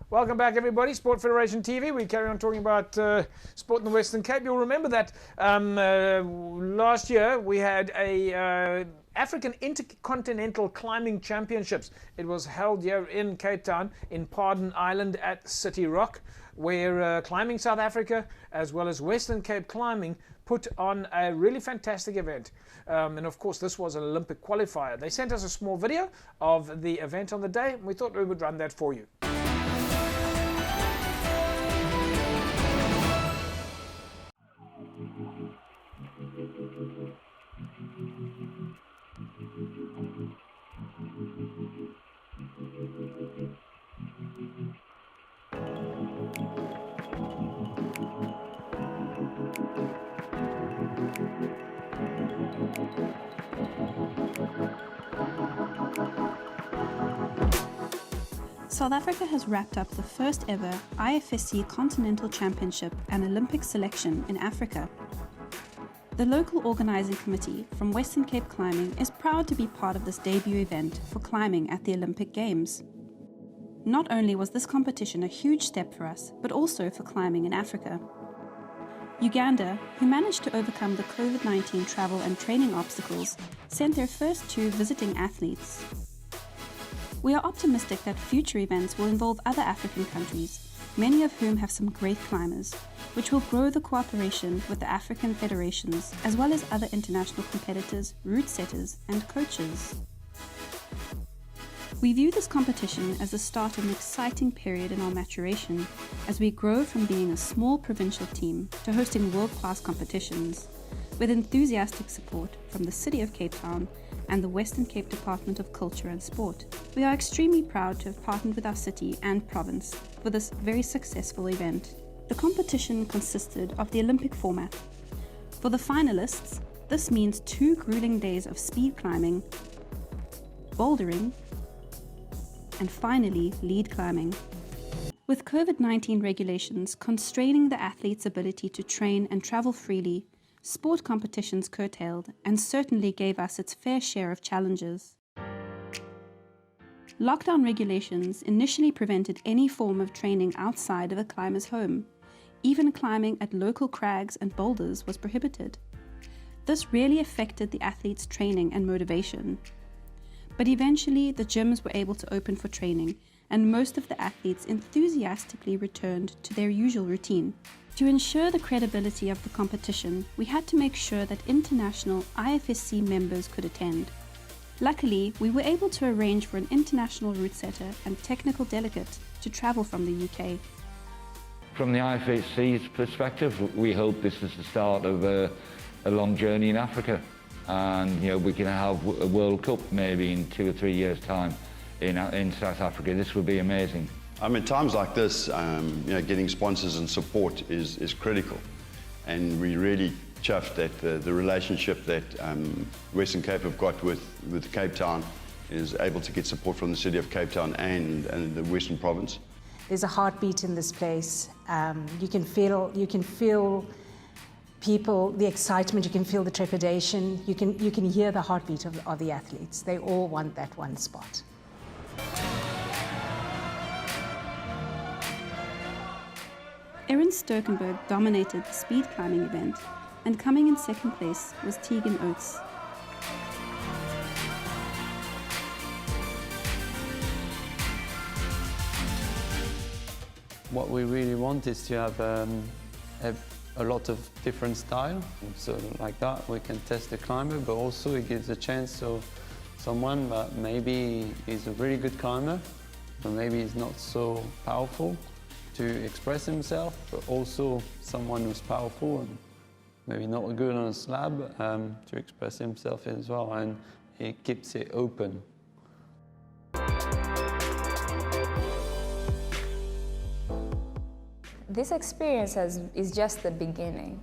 Welcome back, everybody. Sport Federation TV. We carry on talking about sport in the Western Cape. You'll remember that last year we had a African Intercontinental Climbing Championships. It was held here in Cape Town, in Pardon Island at City Rock, where Climbing South Africa, as well as Western Cape Climbing, put on a really fantastic event. And of course, this was an Olympic qualifier. They sent us a small video of the event on the day, and we thought we would run that for you. South Africa has wrapped up the first ever IFSC Continental Championship and Olympic selection in Africa. The local organising committee from Western Cape Climbing is proud to be part of this debut event for climbing at the Olympic Games. Not only was this competition a huge step for us, but also for climbing in Africa. Uganda, who managed to overcome the COVID-19 travel and training obstacles, sent their first 2 visiting athletes. We are optimistic that future events will involve other African countries, many of whom have some great climbers, which will grow the cooperation with the African federations as well as other international competitors, route setters and coaches. We view this competition as the start of an exciting period in our maturation as we grow from being a small provincial team to hosting world-class competitions, with enthusiastic support from the City of Cape Town and the Western Cape Department of Culture and Sport. We are extremely proud to have partnered with our city and province for this very successful event. The competition consisted of the Olympic format. For the finalists, this means 2 grueling days of speed climbing, bouldering, and finally lead climbing. With COVID-19 regulations constraining the athletes' ability to train and travel freely, sport competitions curtailed and certainly gave us its fair share of challenges. Lockdown regulations initially prevented any form of training outside of a climber's home. Even climbing at local crags and boulders was prohibited. This really affected the athletes' training and motivation. But eventually the gyms were able to open for training, and most of the athletes enthusiastically returned to their usual routine. To ensure the credibility of the competition, we had to make sure that international IFSC members could attend. Luckily, we were able to arrange for an international route setter and technical delegate to travel from the UK. From the IFSC's perspective, we hope this is the start of a long journey in Africa. And we can have a World Cup maybe in 2 or 3 years' time in South Africa. This would be amazing. I mean, times like this, getting sponsors and support is critical. And we really chuffed that the relationship that Western Cape have got with Cape Town is able to get support from the City of Cape Town and the Western Province. There's a heartbeat in this place. You can feel people, the excitement, you can feel the trepidation, you can hear the heartbeat of the athletes. They all want that one spot. Erin Stokenberg dominated the speed climbing event, and coming in second place was Tegan Oates. What we really want is to have a lot of different style. So like that we can test the climber, but also it gives a chance to someone that maybe is a really good climber, but maybe is not so powerful, to express himself, but also someone who's powerful and maybe not good on a slab to express himself as well, and it keeps it open. This experience is just the beginning,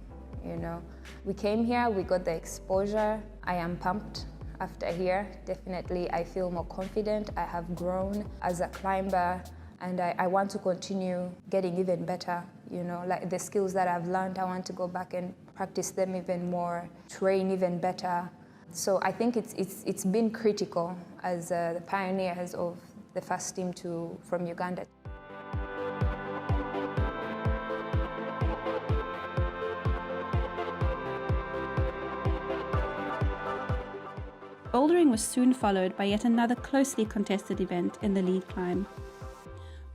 We came here, we got the exposure. I am pumped after here. Definitely, I feel more confident. I have grown as a climber, and I want to continue getting even better, like the skills that I've learned, I want to go back and practice them even more, train even better. So I think it's been critical as the pioneers of the first team from Uganda. Bouldering was soon followed by yet another closely contested event in the lead climb.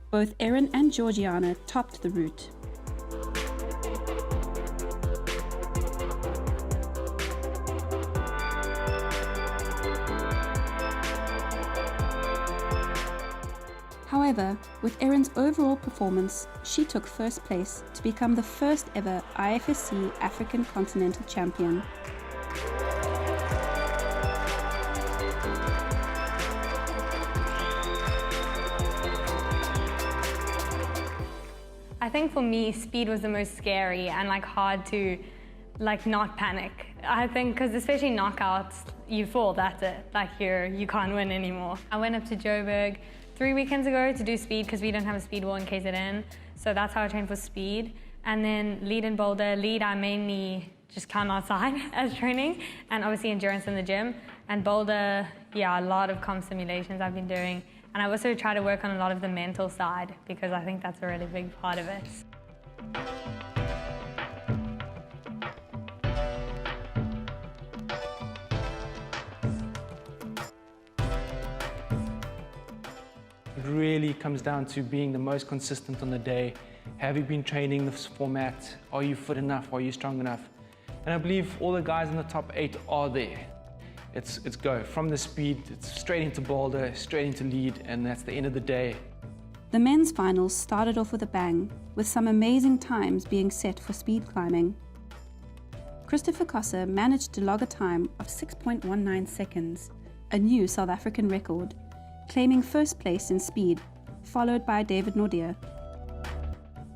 Both Erin and Georgiana topped the route. However, with Erin's overall performance, she took first place to become the first ever IFSC African Continental Champion. I think for me, speed was the most scary and hard to not panic. I think because especially knockouts, you fall, that's it. You can't win anymore. I went up to Joburg 3 weekends ago to do speed because we don't have a speed wall in KZN. So that's how I trained for speed. And then lead and boulder. Lead, I mainly just climb outside as training, and obviously endurance in the gym. And boulder, yeah, a lot of comp simulations I've been doing. And I also try to work on a lot of the mental side because I think that's a really big part of it. It really comes down to being the most consistent on the day. Have you been training this format? Are you fit enough? Are you strong enough? And I believe all the guys in the top 8 are there. It's go from the speed, it's straight into boulder, straight into lead, and that's the end of the day. The men's finals started off with a bang, with some amazing times being set for speed climbing. Christopher Kosse managed to log a time of 6.19 seconds, a new South African record, claiming first place in speed, followed by David Nordier.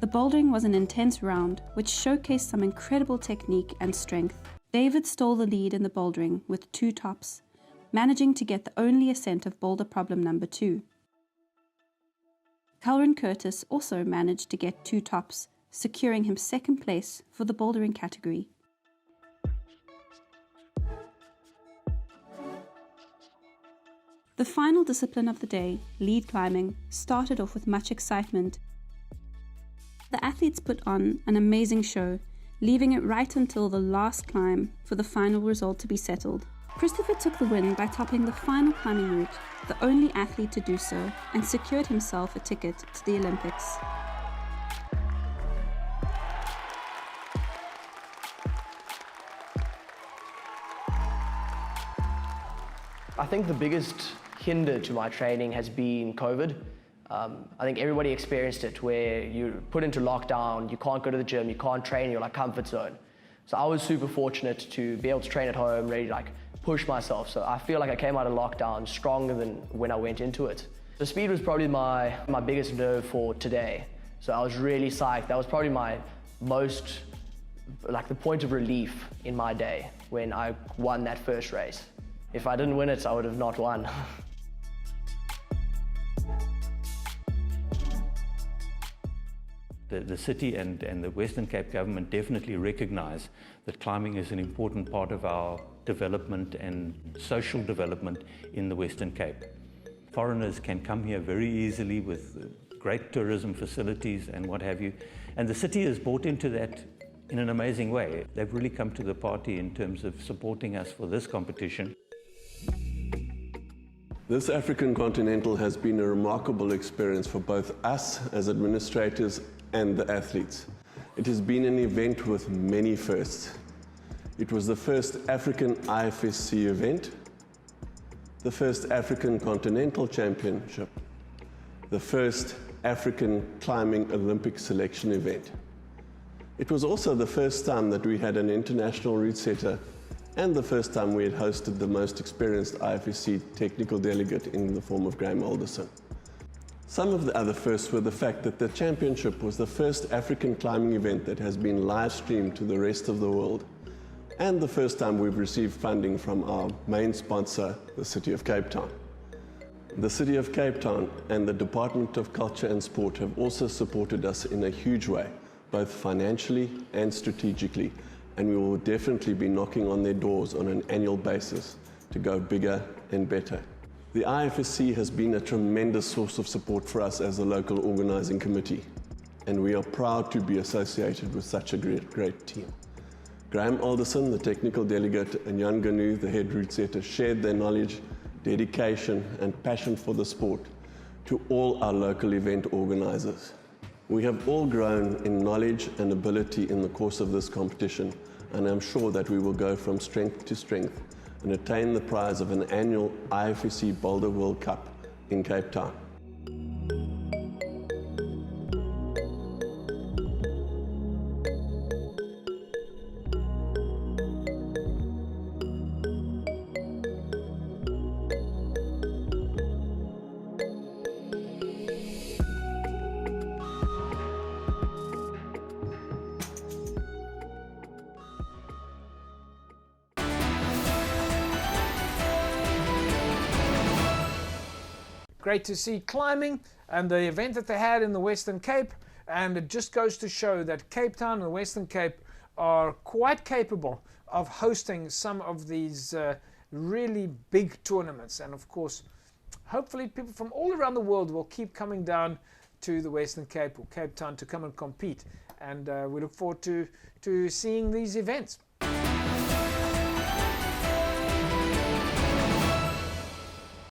The bouldering was an intense round, which showcased some incredible technique and strength. David stole the lead in the bouldering with 2 tops, managing to get the only ascent of boulder problem number 2. Calvin Curtis also managed to get 2 tops, securing him second place for the bouldering category. The final discipline of the day, lead climbing, started off with much excitement. The athletes put on an amazing show, leaving it right until the last climb for the final result to be settled. Christopher took the win by topping the final climbing route, the only athlete to do so, and secured himself a ticket to the Olympics. I think the biggest hinder to my training has been COVID. I think everybody experienced it where you're put into lockdown, you can't go to the gym, you can't train, you're comfort zone. So I was super fortunate to be able to train at home, ready to push myself. So I feel like I came out of lockdown stronger than when I went into it. The speed was probably my biggest nerve for today. So I was really psyched. That was probably my most, the point of relief in my day when I won that first race. If I didn't win it, I would have not won. The city and the Western Cape government definitely recognise that climbing is an important part of our development and social development in the Western Cape. Foreigners can come here very easily with great tourism facilities and what have you, and the city has bought into that in an amazing way. They've really come to the party in terms of supporting us for this competition. This African Continental has been a remarkable experience for both us as administrators and the athletes. It has been an event with many firsts. It was the first African IFSC event, the first African Continental Championship, the first African Climbing Olympic Selection event. It was also the first time that we had an international route setter and the first time we had hosted the most experienced IFSC technical delegate in the form of Graham Alderson. Some of the other firsts were the fact that the championship was the first African climbing event that has been live streamed to the rest of the world, and the first time we've received funding from our main sponsor, the City of Cape Town. The City of Cape Town and the Department of Culture and Sport have also supported us in a huge way, both financially and strategically, and we will definitely be knocking on their doors on an annual basis to go bigger and better. The IFSC has been a tremendous source of support for us as a local organising committee, and we are proud to be associated with such a great team. Graham Alderson, the technical delegate, and Jan Ganu, the head route setter, shared their knowledge, dedication, and passion for the sport to all our local event organisers. We have all grown in knowledge and ability in the course of this competition, and I'm sure that we will go from strength to strength and attain the prize of an annual IFSC Boulder World Cup in Cape Town. Great to see climbing and the event that they had in the Western Cape, and it just goes to show that Cape Town and the Western Cape are quite capable of hosting some of these really big tournaments. And of course, hopefully people from all around the world will keep coming down to the Western Cape or Cape Town to come and compete, and we look forward to seeing these events.